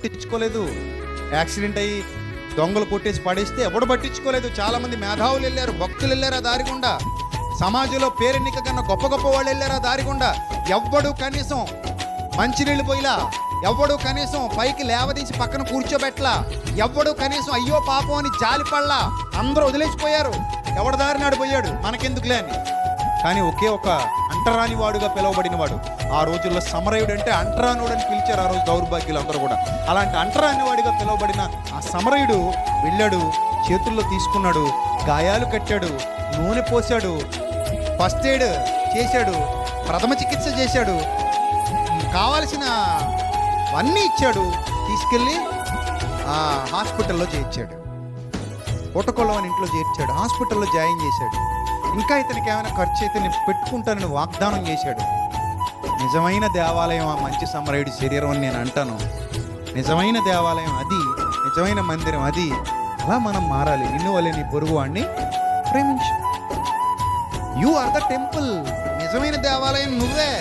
పట్టించుకోలేదు. యాక్సిడెంట్ అయ్యి దొంగలు కొట్టేసి పడేస్తే ఎవడు పట్టించుకోలేదు. చాలామంది మేధావులు వెళ్ళారు, భక్తులు వెళ్ళారు ఆ దారి గుండా. సమాజంలో పేరెన్నిక కన్నా గొప్ప గొప్ప వాళ్ళు వెళ్ళారు ఆ దారి గుండా. ఎవ్వడు కనీసం మంచినీళ్ళు పోయిలా, ఎవ్వడు కనీసం పైకి లేవదీసి పక్కన కూర్చోబెట్టలా, ఎవ్వడు కనీసం అయ్యో పాపం అని జాలిపడలా. అందరూ వదిలేసిపోయారు. ఎవడ దారి నాడు పోయాడు, మనకెందుకులే అని. కానీ ఒకే ఒక అంటరాని వాడుగా పిలువబడిన వాడు, ఆ రోజుల్లో సమరయుడు అంటే అంటరానుడు అని పిలిచారు ఆ రోజు దౌర్భాగ్యులు అందరూ కూడా. అలాంటి అంటరాని వాడిగా పిలువబడిన ఆ సమరయుడు వెళ్ళాడు, చేతుల్లో తీసుకున్నాడు, గాయాలు కట్టాడు, నూనె పోసాడు, ఫస్ట్ ఎయిడ్ చేశాడు, ప్రథమ చికిత్స చేశాడు, కావాల్సిన అన్నీ ఇచ్చాడు. తీసుకెళ్ళి హాస్పిటల్లో చేర్చాడు. పుట్టకొల్లం అని ఇంట్లో చేర్చాడు, హాస్పిటల్లో జాయిన్ చేశాడు. ఇంకా ఇతనికి ఏమైనా ఖర్చు అయితే నేను పెట్టుకుంటానని వాగ్దానం చేశాడు. నిజమైన దేవాలయం ఆ మంచి సమరయుడి శరీరం అని నేను అంటాను. నిజమైన దేవాలయం అది, నిజమైన మందిరం అది. అలా మనం మారాలి. నిన్ను వల్లే నీ పొరుగు వాడిని ప్రేమించు. You are the temple. నిజమైన దేవాలయం నువ్వే.